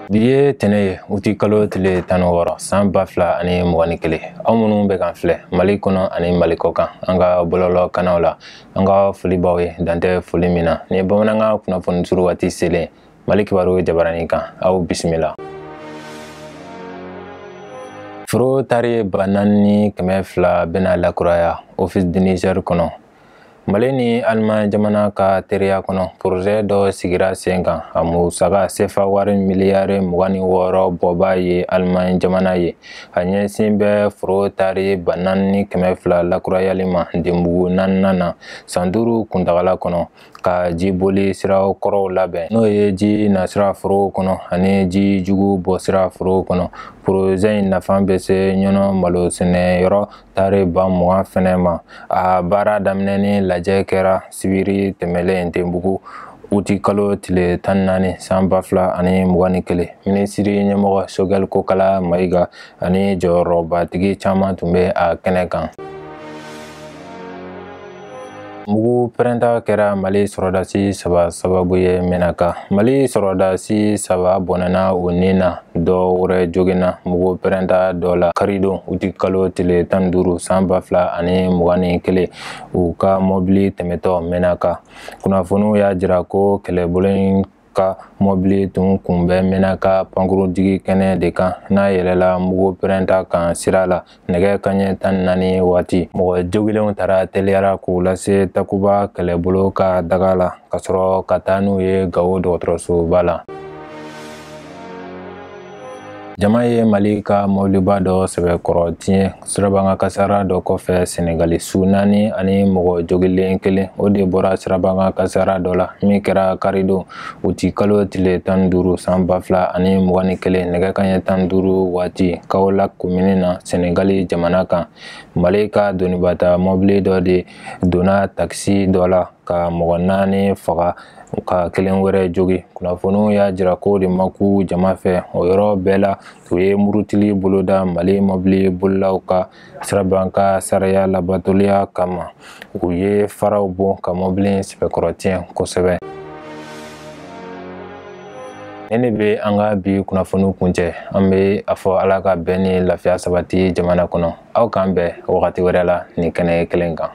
Biye tene uti kalo tile tan wɔɔrɔ san 2021 aw minnu bɛ kan filɛ Mali kɔnɔ ani Mali kɔkan an ka bɔlɔlɔ kanal la an ka foli b'aw ye dantɛ foli min na ni bamanankan kunnafoni suru waati selen Mali kibaru jabarani kan aw bisimila. Foro tari 4,200 bɛna lakuraya office du Niger kɔnɔ. Mali ni Allemagne jamana ka teriya kɔnɔ projet dɔ sigira sen kan a musaka sefa wari miliyari 26 bɔba ye Allemagne jamana ye a ɲɛsin bɛ foro tari 4,200 lakurayali ma denbugu 4 na san 5 kuntagala kɔnɔ ka jiboli siraw kɔrɔw labɛn n'o ye ji nasira foro kɔnɔ ani ji jugu bɔ sira foro kɔnɔ. Projet in nafa bɛ se ɲɔnɔ malo sɛnɛ yɔrɔ tari 20 fɛnɛ ma. A baara daminɛni lajɛ kɛra sibiri tɛmɛlen denbugu uti kalo tile 14 san 2021. Minisiri ɲɛmɔgɔ Sogɛl Kokala Mayiga ani jɔyɔrɔbatigi caman tun bɛ a kɛnɛ kan. Mugu pɛrɛnta kɛra Mali sɔrɔdasi 3 sababu ye mɛnaka. Mali sɔrɔdasi 3 bɔnɛna o nin na dɔ wɛrɛ joginna mugu pɛrɛnta dɔ la karidon uti kalo tile 15 san 2021 u ka mɔbili tɛmɛtɔ mɛnaka. Kunnafoniw y'a jira ko kɛlɛbolo in ka mɔbili tun kun bɛ mɛnaka pankurutigi kɛnɛ de kan n'a yɛlɛla mugu pɛrɛnta kan sira la nɛgɛ kaɲɛ 14 waati. Mɔgɔ jogilenw taara teliyara k'u lase Takuba kɛlɛbolo ka daga la ka sɔrɔ ka taa n'u ye Gawo dɔgɔtɔrɔsoba la. Jama ye Mali ka mɔbiliba dɔ sɛbɛkɔrɔ tiɲɛ sirabanga kasara dɔ kɔfɛ Senegali su 4 ani mɔgɔ jogilen 1 o de bɔra sirabanga kasara dɔ la min kɛra karidon uti kalo tile 15 san 2021 nɛgɛ kaɲɛ 15 waati Kaolack komini na Senegali jamana kan. Mali ka donibata mɔbili dɔ de donna taxi dɔ la ka mɔgɔ 4 faga ka 1 wɛrɛ jogi. Kunnafoniw y'a jira ko de ma ku jama fɛ o yɔrɔ bɛɛ la u ye murutili boloda Mali mɔbili bolilaw ka sirabanka sariya labatoliya kama. U ye faraw bɔ ka mɔbili sɛbɛkɔrɔ tiɲɛ kosɛbɛ. Ne bɛ an ka bi kunnafoni kuncɛ an bɛ a fɔ Ala ka bɛn ni lafiya sabati jamana kɔnɔ. Aw k'an bɛn wagati wɛrɛ la nin kɛnɛ kelen kan.